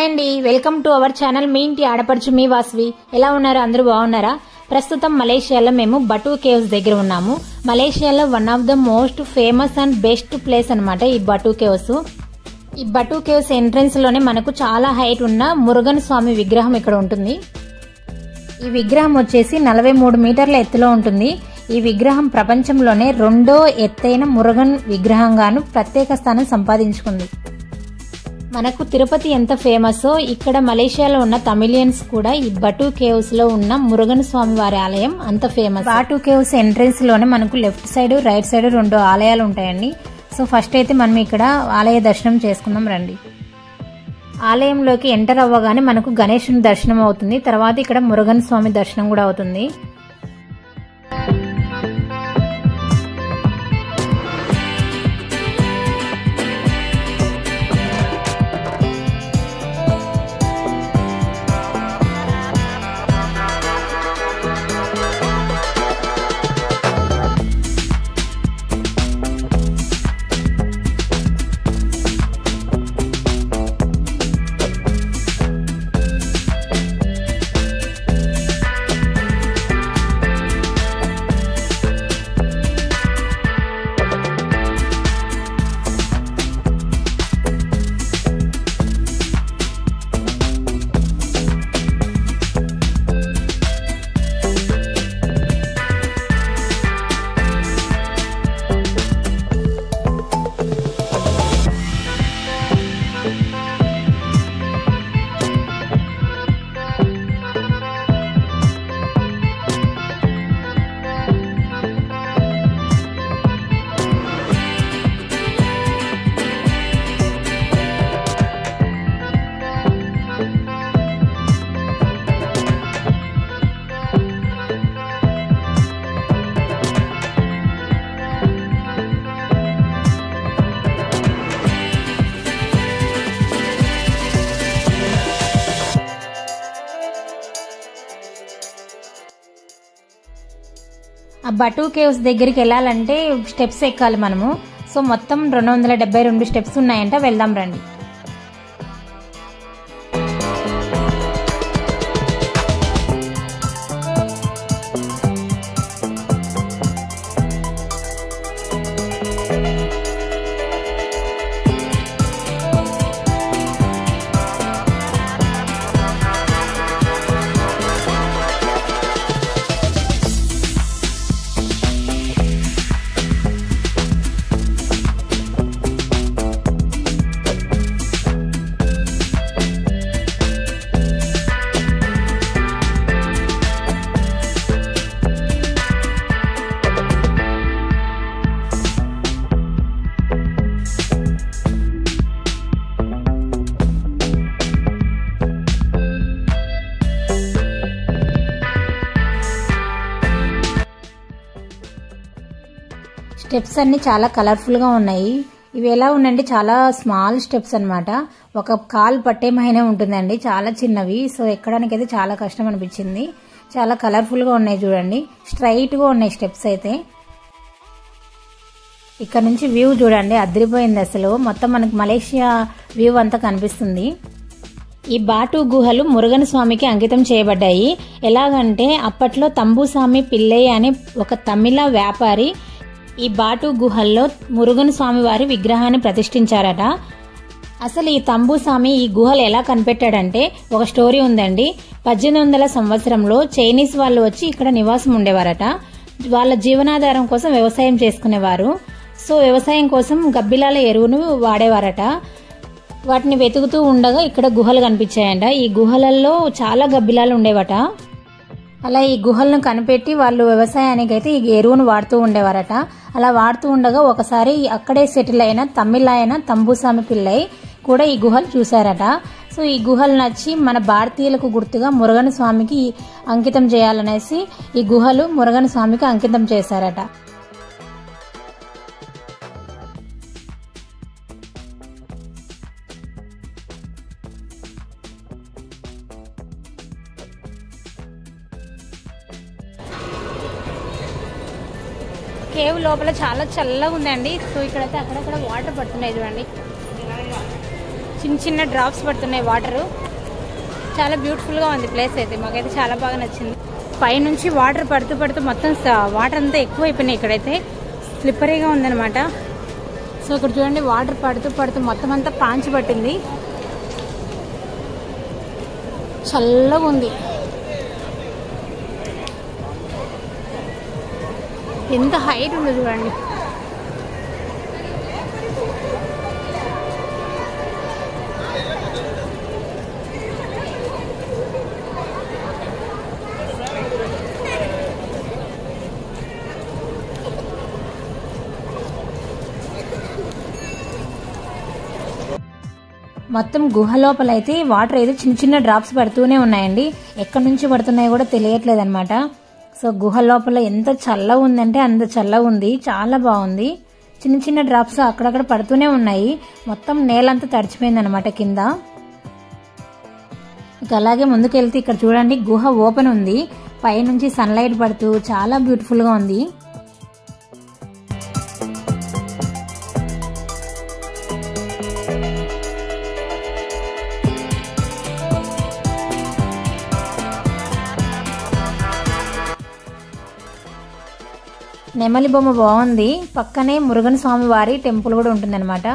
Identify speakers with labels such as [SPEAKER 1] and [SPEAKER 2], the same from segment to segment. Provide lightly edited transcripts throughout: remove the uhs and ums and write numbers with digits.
[SPEAKER 1] అండి, welcome to our channel. మీ ఇంటి ఆడపడుచు మీ వాసవి. ఎలా ఉన్నారు? అందరూ బాగున్నారా? ప్రస్తుతం మలేషియాలో మేము బటు కేవ్స్ దగ్గర ఉన్నాము. మలేషియాలో one of the most famous and best place అన్నమాట ఈ బటు కేవ్స్. ఈ బటు కేవ్స్ ఎంట్రన్స్ లోనే మనకు చాలా హైట్ ఉన్న మురుగన్ స్వామి విగ్రహం ఇక్కడ ఉంటుంది. ఈ విగ్రహం వచ్చేసి 43 మీటర్ల ఎత్తులో ఉంటుంది. ఈ విగ్రహం ప్రపంచంలోనే రెండో ఎత్తైన మురుగన్ విగ్రహంగాను ప్రత్యేక స్థానం సంపాదించుకుంది. మనకు తిరుపతి ఎంత ఫేమసో ఇక్కడ మలేషియాలో ఉన్న తమిళియన్స్ కూడా ఈ బటు కేవ్స్ లో ఉన్న మురుగన్ స్వామి వారి ఆలయం అంత ఫేమస్. బటు కేవ్స్ ఎంట్రన్స్ లోనే మనకు లెఫ్ట్ సైడ్ రైట్ సైడ్ 2 ఆలయాలు ఉంటాయండి. సో ఫస్ట్ అయితే మనం ఇక్కడ ఆలయ దర్శనం చేసుకుందాం రండి. ఆలయంలోకి ఎంటర్ అవ్వగానే మనకు గణేశుని దర్శనం అవుతుంది. తర్వాత ఇక్కడ మురుగన్ స్వామి దర్శనం కూడా అవుతుంది. ఆ బటు కేవ్స్ దగ్గరికి వెళ్ళాలంటే స్టెప్స్ ఎక్కాలి మనము. సో మొత్తం 272 స్టెప్స్ ఉన్నాయంట. వెళ్దాం రండి. స్టెప్స్ అన్ని చాలా కలర్ఫుల్ గా ఉన్నాయి. ఇవి ఎలా ఉన్నాయంటే చాలా స్మాల్ స్టెప్స్ అన్నమాట. ఒక కాలు పట్టే మహినే ఉంటుందండి. చాలా చిన్నవి. సో ఎక్కడానికి అయితే చాలా కష్టం అనిపించింది. చాలా కలర్ఫుల్ గా ఉన్నాయి చూడండి. స్ట్రైట్ గా ఉన్నాయి స్టెప్స్ అయితే. ఇక్కడ నుంచి వ్యూ చూడండి, అదిరిపోయింది అసలు. మొత్తం మనకు మలేషియా వ్యూ అంతా కనిపిస్తుంది. ఈ బాటు గుహలు మురుగన్ స్వామికి అంకితం చేయబడ్డాయి. ఎలాగంటే అప్పట్లో తంబుసామి పిల్లయ్య అనే ఒక తమిళ వ్యాపారి ఈ బాటు గుహల్లో మురుగన్ స్వామి వారి విగ్రహాన్ని ప్రతిష్ఠించారట. అసలు ఈ తంబుసామి ఈ గుహలు ఎలా కనిపెట్టాడంటే ఒక స్టోరీ ఉందండి. 1800 సంవత్సరంలో చైనీస్ వాళ్ళు వచ్చి ఇక్కడ నివాసం ఉండేవారట. వాళ్ళ జీవనాధారం కోసం వ్యవసాయం చేసుకునేవారు. సో వ్యవసాయం కోసం గబ్బిలాల ఎరువును వాడేవారట. వాటిని వెతుకుతూ ఉండగా ఇక్కడ గుహలు కనిపించాయంట. ఈ గుహలలో చాలా గబ్బిలాలు ఉండేవట. అలా ఈ గుహలను కనిపెట్టి వాళ్ళు వ్యవసాయానికి అయితే ఈ ఎరువును వాడుతూ ఉండేవారట. అలా వాడుతూ ఉండగా ఒకసారి అక్కడే సెటిల్ అయిన తమిళ ఆయన తంబుసామి పిల్లై కూడా ఈ గుహలు చూశారట. సో ఈ గుహలు నచ్చి మన భారతీయులకు గుర్తుగా మురుగన్ స్వామికి అంకితం చేయాలనేసి ఈ గుహలు మురుగన్ స్వామికి అంకితం చేశారట. కేవ్ లోపల చాలా చల్లగా ఉందండి. సో ఇక్కడైతే అక్కడక్కడ వాటర్ పడుతున్నాయి చూడండి. చిన్న చిన్న డ్రాప్స్ పడుతున్నాయి వాటరు. చాలా బ్యూటిఫుల్గా ఉంది ప్లేస్ అయితే, మాకైతే చాలా బాగా నచ్చింది. పైనుంచి వాటర్ పడుతూ పడుతూ మొత్తం వాటర్ అంతా ఎక్కువ అయిపోయినాయి. ఇక్కడైతే స్లిప్పరీగా ఉందన్నమాట. సో ఇక్కడ చూడండి వాటర్ పడుతూ పడుతూ మొత్తం అంతా పాంచి పట్టింది. చల్లగా ఉంది. ఎంత హైట్ ఉందో చూడండి. మొత్తం గుహ లోపల అయితే వాటర్ అయితే చిన్న చిన్న డ్రాప్స్ పడుతూనే ఉన్నాయండి. ఎక్కడి నుంచి పడుతున్నాయో కూడా తెలియట్లేదు అనమాట. సో గుహ లోపల ఎంత చల్లగా ఉందంటే అంత చల్లగా ఉంది. చాలా బాగుంది. చిన్న చిన్న డ్రాప్స్ అక్కడక్కడ పడుతూనే ఉన్నాయి. మొత్తం నేలంతా తడిచిపోయింది అనమాట కింద. ఇక అలాగే ముందుకెళ్తే ఇక్కడ చూడండి గుహ ఓపెన్ ఉంది. పైనుంచి సన్లైట్ పడుతూ చాలా బ్యూటిఫుల్ గా ఉంది. నెమలి బొమ్మ బాగుంది. పక్కనే మురుగన్ స్వామి వారి టెంపుల్ కూడా ఉంటుందన్నమాట.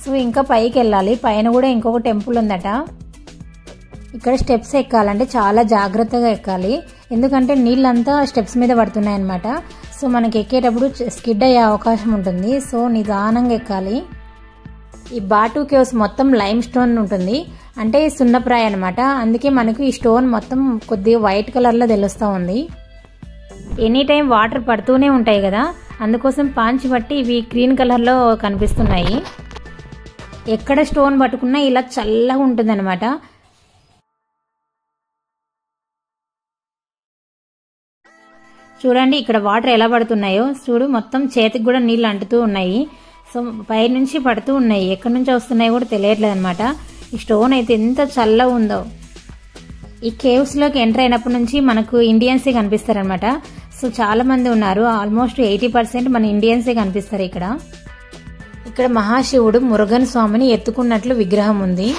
[SPEAKER 1] సో ఇంకా పైకి వెళ్ళాలి. పైన కూడా ఇంకొక టెంపుల్ ఉందట. ఇక్కడ స్టెప్స్ ఎక్కాలంటే చాలా జాగ్రత్తగా ఎక్కాలి. ఎందుకంటే నీళ్ళంతా స్టెప్స్ మీద పడుతున్నాయి అనమాట. సో మనకి ఎక్కేటప్పుడు స్కిడ్ అయ్యే అవకాశం ఉంటుంది. సో నిదానంగా ఎక్కాలి. ఈ బాటు కేవ్స్ మొత్తం లైమ్ స్టోన్ ఉంటుంది, అంటే సున్నప్రాయ అనమాట. అందుకే మనకు ఈ స్టోన్ మొత్తం కొద్దిగా వైట్ కలర్లో తెలుస్తూ ఉంది. ఎనీ టైం వాటర్ పడుతూనే ఉంటాయి కదా, అందుకోసం పాంచి బట్టి ఇవి గ్రీన్ కలర్లో కనిపిస్తున్నాయి. ఎక్కడ స్టోన్ పట్టుకున్నా ఇలా చల్లగా ఉంటుంది అనమాట. చూడండి ఇక్కడ వాటర్ ఎలా పడుతున్నాయో చూడు. మొత్తం చేతికి కూడా నీళ్ళు అంటుతూ ఉన్నాయి. సో పై నుంచి పడుతూ ఉన్నాయి. ఎక్కడి నుంచి వస్తున్నాయో కూడా తెలియట్లేదు అనమాట. ఈ స్టోన్ అయితే ఎంత చల్లగా ఉందో. ఈ కేవ్స్ లోకి ఎంటర్ అయినప్పటి నుంచి మనకు ఇండియన్సే కనిపిస్తారనమాట. సో చాలా మంది ఉన్నారు. ఆల్మోస్ట్ 80% మన ఇండియన్సే కనిపిస్తారు ఇక్కడ. ఇక్కడ మహాశివుడు మురుగన్ స్వామిని ఎత్తుకున్నట్లు విగ్రహం ఉంది.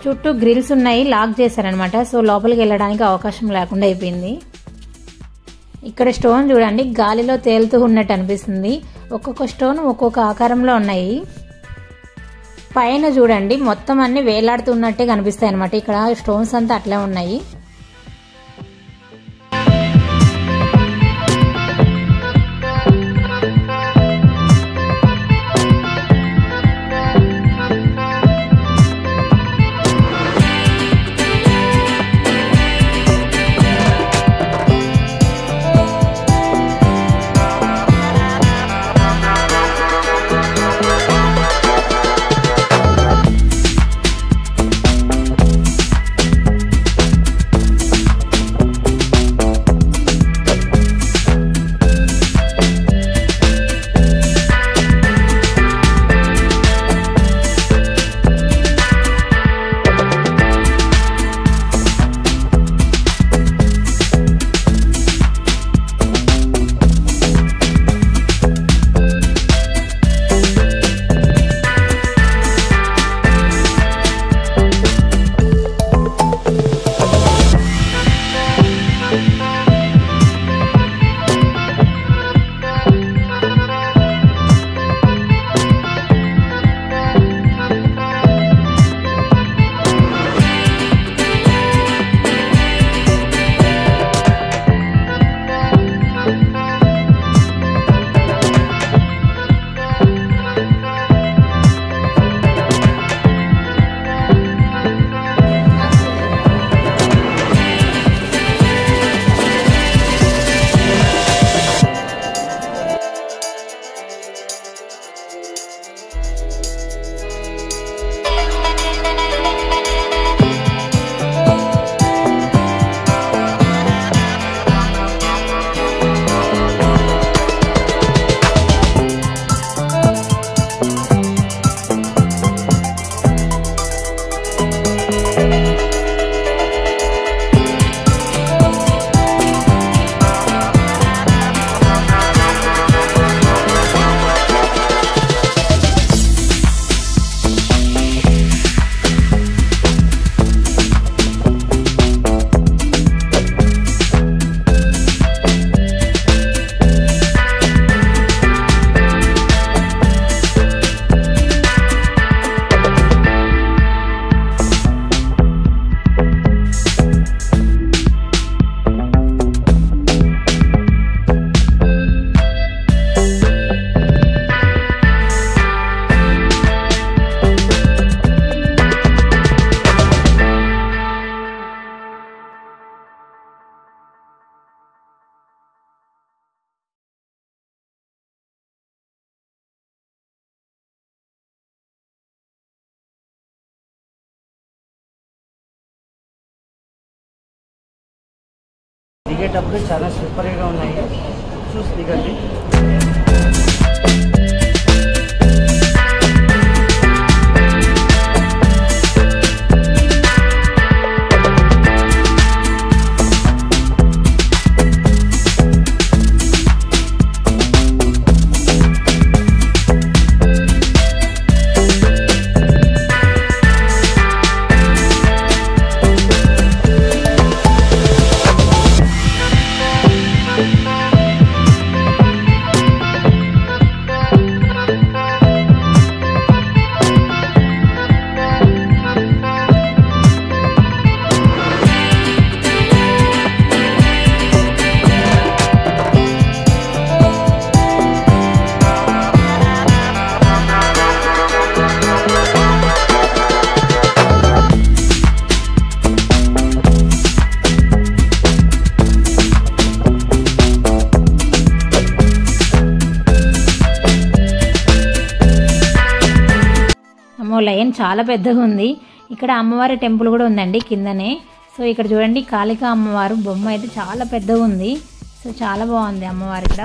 [SPEAKER 1] చుట్టూ గ్రిల్స్ ఉన్నాయి, లాక్ చేశారనమాట. సో లోపలికి వెళ్ళడానికి అవకాశం లేకుండా అయిపోయింది. ఇక్కడ స్టోన్ చూడండి గాలిలో తేలుతూ ఉన్నట్టు అనిపిస్తుంది. ఒక్కొక్క స్టోన్ ఒక్కొక్క ఆకారంలో ఉన్నాయి. పైన చూడండి మొత్తం అన్ని వేలాడుతున్నట్టే కనిపిస్తాయి అనమాట. ఇక్కడ స్టోన్స్ అంతా అట్లే ఉన్నాయి.
[SPEAKER 2] దిగేటప్పుడు చాలా సూపర్గా ఉన్నాయి, చూసి దిగండి.
[SPEAKER 1] లయన్ చాలా పెద్దగా ఉంది. ఇక్కడ అమ్మవారి టెంపుల్ కూడా ఉందండి కిందనే. సో ఇక్కడ చూడండి కాళికా అమ్మవారు బొమ్మ అయితే చాలా పెద్దగా ఉంది. సో చాలా బాగుంది అమ్మవారు ఇక్కడ.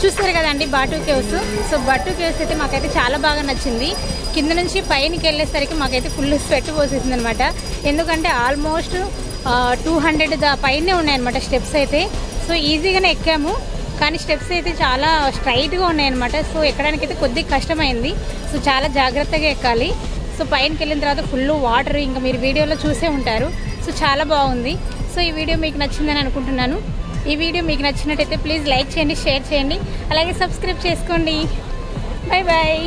[SPEAKER 1] చూస్తారు కదండి బాటు కేవ్స్. సో బాటు కేవ్స్ అయితే మాకైతే చాలా బాగా నచ్చింది. కింద నుంచి పైనకి వెళ్ళేసరికి మాకైతే ఫుల్ స్వెట్ పోసేసింది అనమాట. ఎందుకంటే ఆల్మోస్ట్ 200 పైనే ఉన్నాయన్నమాట స్టెప్స్ అయితే. సో ఈజీగానే ఎక్కాము, కానీ స్టెప్స్ అయితే చాలా స్ట్రైట్గా ఉన్నాయన్నమాట. సో ఎక్కడానికి అయితే కొద్దిగా కష్టమైంది. సో చాలా జాగ్రత్తగా ఎక్కాలి. సో పైనకి వెళ్ళిన తర్వాత ఫుల్ వాటర్, ఇంకా మీరు వీడియోలో చూసే ఉంటారు. సో చాలా బాగుంది. సో ఈ వీడియో మీకు నచ్చిందని అనుకుంటున్నాను. ఈ వీడియో మీకు నచ్చినట్టయితే ప్లీజ్ లైక్ చేయండి, షేర్ చేయండి, అలాగే సబ్స్క్రైబ్ చేసుకోండి. Bye bye.